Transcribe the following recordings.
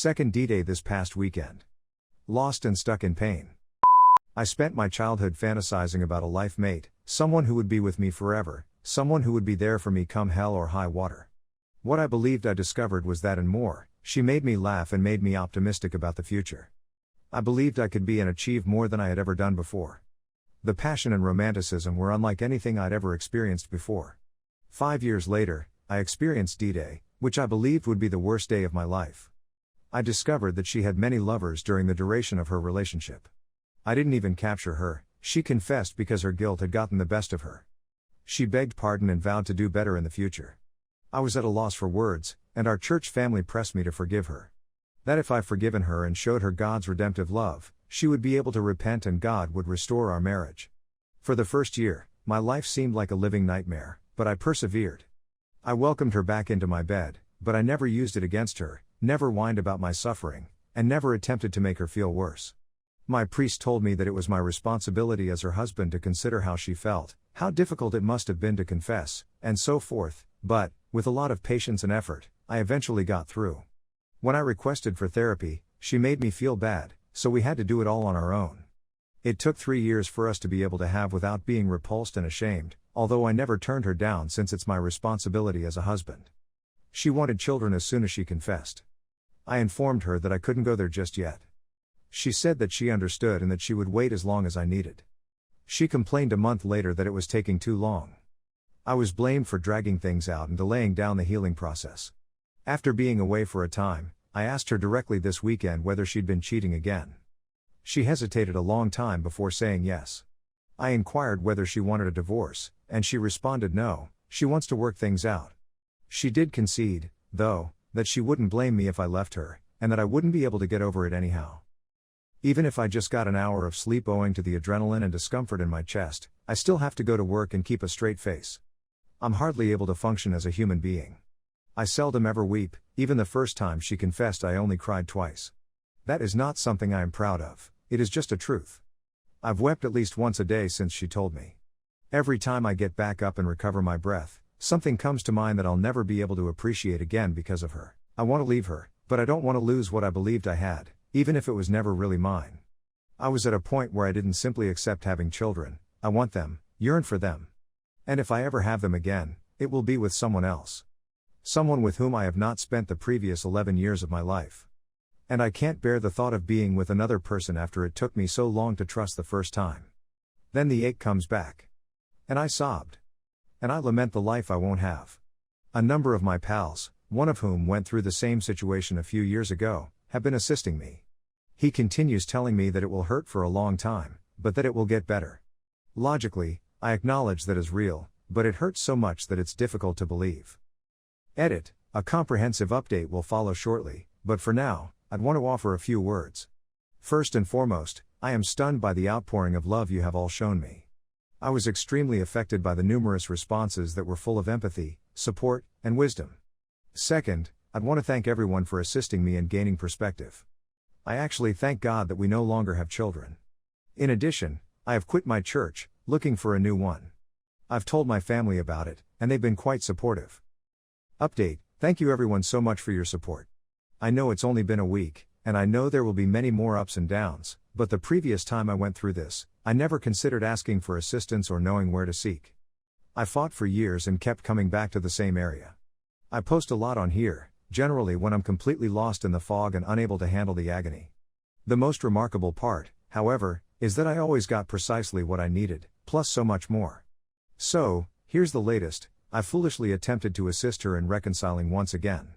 Second D-Day this past weekend. Lost and stuck in pain. I spent my childhood fantasizing about a life mate, someone who would be with me forever, someone who would be there for me come hell or high water. What I believed I discovered was that and more. She made me laugh and made me optimistic about the future. I believed I could be and achieve more than I had ever done before. The passion and romanticism were unlike anything I'd ever experienced before. 5 years later, I experienced D-Day, which I believed would be the worst day of my life. I discovered that she had many lovers during the duration of her relationship. I didn't even capture her, she confessed because her guilt had gotten the best of her. She begged pardon and vowed to do better in the future. I was at a loss for words, and our church family pressed me to forgive her. That if I forgiven her and showed her God's redemptive love, she would be able to repent and God would restore our marriage. For the first year, my life seemed like a living nightmare, but I persevered. I welcomed her back into my bed, but I never used it against her, never whined about my suffering, and never attempted to make her feel worse. My priest told me that it was my responsibility as her husband to consider how she felt, how difficult it must have been to confess, and so forth, but, with a lot of patience and effort, I eventually got through. When I requested for therapy, she made me feel bad, so we had to do it all on our own. It took 3 years for us to be able to have without being repulsed and ashamed, although I never turned her down since it's my responsibility as a husband. She wanted children as soon as she confessed. I informed her that I couldn't go there just yet. She said that she understood and that she would wait as long as I needed. She complained a month later that it was taking too long. I was blamed for dragging things out and delaying down the healing process. After being away for a time, I asked her directly this weekend whether she'd been cheating again. She hesitated a long time before saying yes. I inquired whether she wanted a divorce, and she responded no, she wants to work things out. She did concede, though, that she wouldn't blame me if I left her, and that I wouldn't be able to get over it anyhow. Even if I just got an hour of sleep owing to the adrenaline and discomfort in my chest, I still have to go to work and keep a straight face. I'm hardly able to function as a human being. I seldom ever weep, even the first time she confessed I only cried twice. That is not something I am proud of, it is just a truth. I've wept at least once a day since she told me. Every time I get back up and recover my breath, something comes to mind that I'll never be able to appreciate again because of her. I want to leave her, but I don't want to lose what I believed I had, even if it was never really mine. I was at a point where I didn't simply accept having children, I want them, yearn for them. And if I ever have them again, it will be with someone else. Someone with whom I have not spent the previous 11 years of my life. And I can't bear the thought of being with another person after it took me so long to trust the first time. Then the ache comes back. And I sobbed. And I lament the life I won't have. A number of my pals, one of whom went through the same situation a few years ago, have been assisting me. He continues telling me that it will hurt for a long time, but that it will get better. Logically, I acknowledge that is real, but it hurts so much that it's difficult to believe. Edit, a comprehensive update will follow shortly, but for now, I'd want to offer a few words. First and foremost, I am stunned by the outpouring of love you have all shown me. I was extremely affected by the numerous responses that were full of empathy, support, and wisdom. Second, I'd want to thank everyone for assisting me in gaining perspective. I actually thank God that we no longer have children. In addition, I have quit my church, looking for a new one. I've told my family about it, and they've been quite supportive. Update, thank you everyone so much for your support. I know it's only been a week, and I know there will be many more ups and downs, but the previous time I went through this, I never considered asking for assistance or knowing where to seek. I fought for years and kept coming back to the same area. I post a lot on here, generally when I'm completely lost in the fog and unable to handle the agony. The most remarkable part, however, is that I always got precisely what I needed, plus so much more. So, here's the latest, I foolishly attempted to assist her in reconciling once again.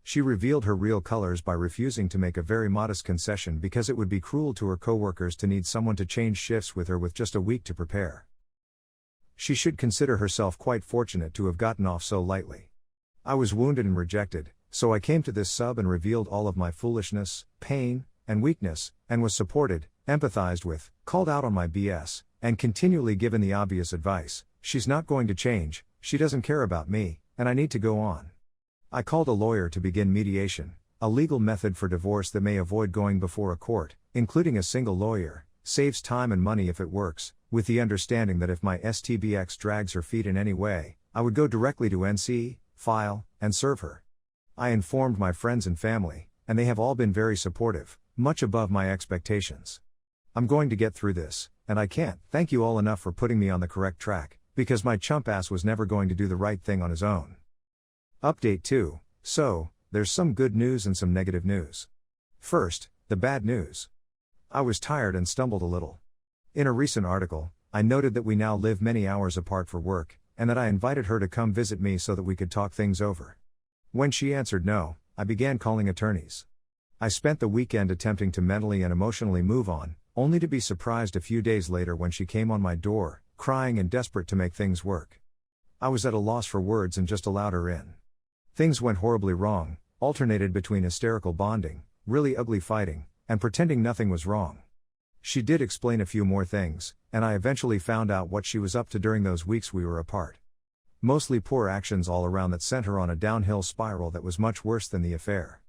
She revealed her real colors by refusing to make a very modest concession because it would be cruel to her coworkers to need someone to change shifts with her with just a week to prepare. She should consider herself quite fortunate to have gotten off so lightly. I was wounded and rejected, so I came to this sub and revealed all of my foolishness, pain, and weakness, and was supported, empathized with, called out on my BS, and continually given the obvious advice, she's not going to change, she doesn't care about me, and I need to go on. I called a lawyer to begin mediation, a legal method for divorce that may avoid going before a court, including a single lawyer, saves time and money if it works, with the understanding that if my STBX drags her feet in any way, I would go directly to NC, file, and serve her. I informed my friends and family, and they have all been very supportive, much above my expectations. I'm going to get through this, and I can't thank you all enough for putting me on the correct track, because my chump ass was never going to do the right thing on his own. Update 2. So, there's some good news and some negative news. First, the bad news. I was tired and stumbled a little. In a recent article, I noted that we now live many hours apart for work, and that I invited her to come visit me so that we could talk things over. When she answered no, I began calling attorneys. I spent the weekend attempting to mentally and emotionally move on, only to be surprised a few days later when she came on my door, crying and desperate to make things work. I was at a loss for words and just allowed her in. Things went horribly wrong, alternated between hysterical bonding, really ugly fighting, and pretending nothing was wrong. She did explain a few more things, and I eventually found out what she was up to during those weeks we were apart. Mostly poor actions all around that sent her on a downhill spiral that was much worse than the affair.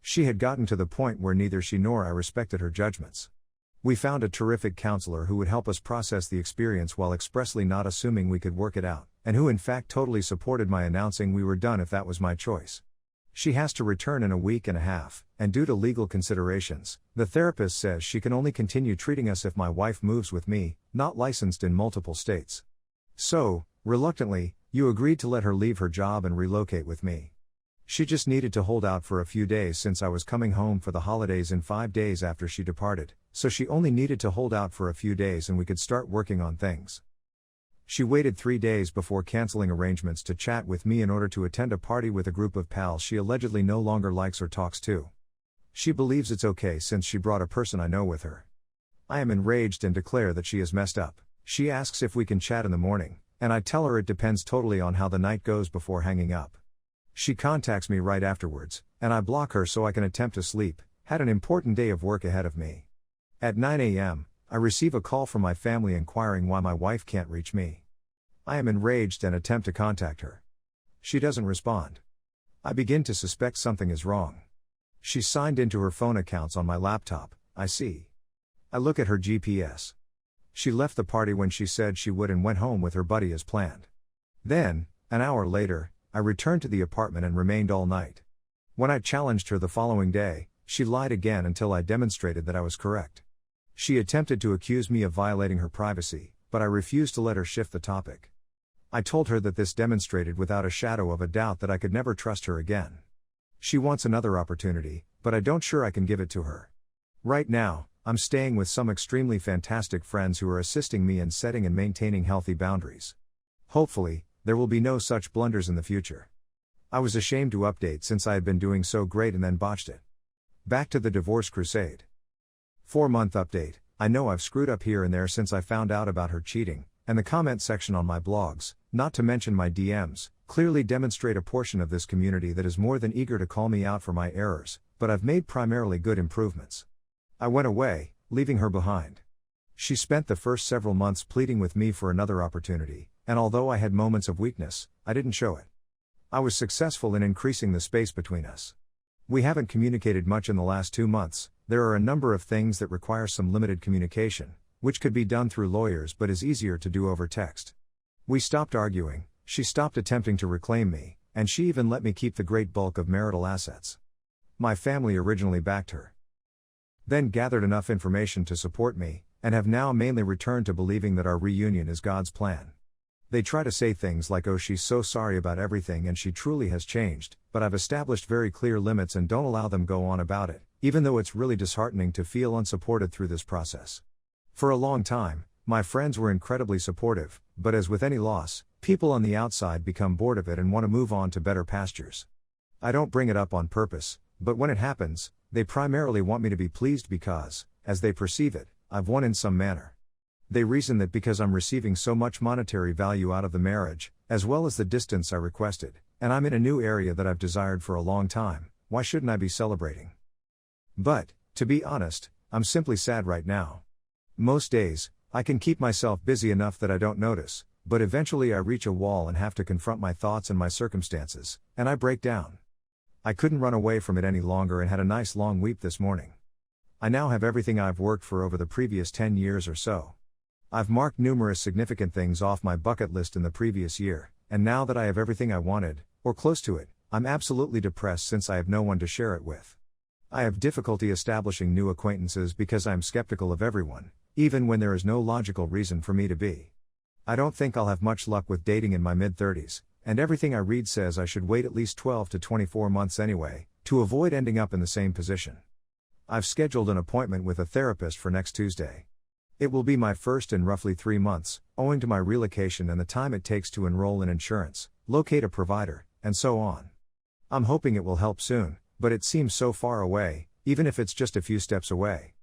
She had gotten to the point where neither she nor I respected her judgments. We found a terrific counselor who would help us process the experience while expressly not assuming we could work it out, and who in fact totally supported my announcing we were done if that was my choice. She has to return in a week and a half, and due to legal considerations, the therapist says she can only continue treating us if my wife moves with me, not licensed in multiple states. So, reluctantly, you agreed to let her leave her job and relocate with me. She just needed to hold out for a few days since I was coming home for the holidays in 5 days after she departed, so she only needed to hold out for a few days and we could start working on things. She waited 3 days before canceling arrangements to chat with me in order to attend a party with a group of pals she allegedly no longer likes or talks to. She believes it's okay since she brought a person I know with her. I am enraged and declare that she is messed up. She asks if we can chat in the morning, and I tell her it depends totally on how the night goes before hanging up. She contacts me right afterwards, and I block her so I can attempt to sleep. Had an important day of work ahead of me. At 9 a.m., I receive a call from my family inquiring why my wife can't reach me. I am enraged and attempt to contact her. She doesn't respond. I begin to suspect something is wrong. She's signed into her phone accounts on my laptop, I see. I look at her GPS. She left the party when she said she would and went home with her buddy as planned. Then, an hour later, I returned to the apartment and remained all night. When I challenged her the following day, she lied again until I demonstrated that I was correct. She attempted to accuse me of violating her privacy, but I refused to let her shift the topic. I told her that this demonstrated without a shadow of a doubt that I could never trust her again. She wants another opportunity, but I don't sure I can give it to her. Right now, I'm staying with some extremely fantastic friends who are assisting me in setting and maintaining healthy boundaries. Hopefully, there will be no such blunders in the future. I was ashamed to update since I had been doing so great and then botched it. Back to the divorce crusade. 4-month update. I know I've screwed up here and there since I found out about her cheating, and the comment section on my blogs, not to mention my DMs, clearly demonstrate a portion of this community that is more than eager to call me out for my errors, but I've made primarily good improvements. I went away, leaving her behind. She spent the first several months pleading with me for another opportunity, and although I had moments of weakness, I didn't show it. I was successful in increasing the space between us. We haven't communicated much in the last 2 months. There are a number of things that require some limited communication, which could be done through lawyers but is easier to do over text. We stopped arguing, she stopped attempting to reclaim me, and she even let me keep the great bulk of marital assets. My family originally backed her. Then gathered enough information to support me, and have now mainly returned to believing that our reunion is God's plan. They try to say things like, oh, she's so sorry about everything and she truly has changed, but I've established very clear limits and don't allow them go on about it, even though it's really disheartening to feel unsupported through this process. For a long time, my friends were incredibly supportive, but as with any loss, people on the outside become bored of it and want to move on to better pastures. I don't bring it up on purpose, but when it happens, they primarily want me to be pleased because, as they perceive it, I've won in some manner. They reason that because I'm receiving so much monetary value out of the marriage, as well as the distance I requested, and I'm in a new area that I've desired for a long time, why shouldn't I be celebrating? But, to be honest, I'm simply sad right now. Most days, I can keep myself busy enough that I don't notice, but eventually I reach a wall and have to confront my thoughts and my circumstances, and I break down. I couldn't run away from it any longer and had a nice long weep this morning. I now have everything I've worked for over the previous 10 years or so. I've marked numerous significant things off my bucket list in the previous year, and now that I have everything I wanted, or close to it, I'm absolutely depressed since I have no one to share it with. I have difficulty establishing new acquaintances because I am skeptical of everyone, even when there is no logical reason for me to be. I don't think I'll have much luck with dating in my mid-30s, and everything I read says I should wait at least 12 to 24 months anyway, to avoid ending up in the same position. I've scheduled an appointment with a therapist for next Tuesday. It will be my first in roughly 3 months, owing to my relocation and the time it takes to enroll in insurance, locate a provider, and so on. I'm hoping it will help soon, but it seems so far away, even if it's just a few steps away.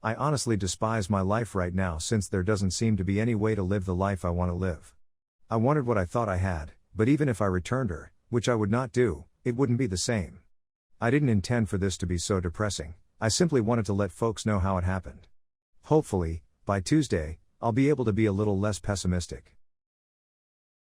I honestly despise my life right now since there doesn't seem to be any way to live the life I want to live. I wanted what I thought I had, but even if I returned her, which I would not do, it wouldn't be the same. I didn't intend for this to be so depressing, I simply wanted to let folks know how it happened. Hopefully, by Tuesday, I'll be able to be a little less pessimistic.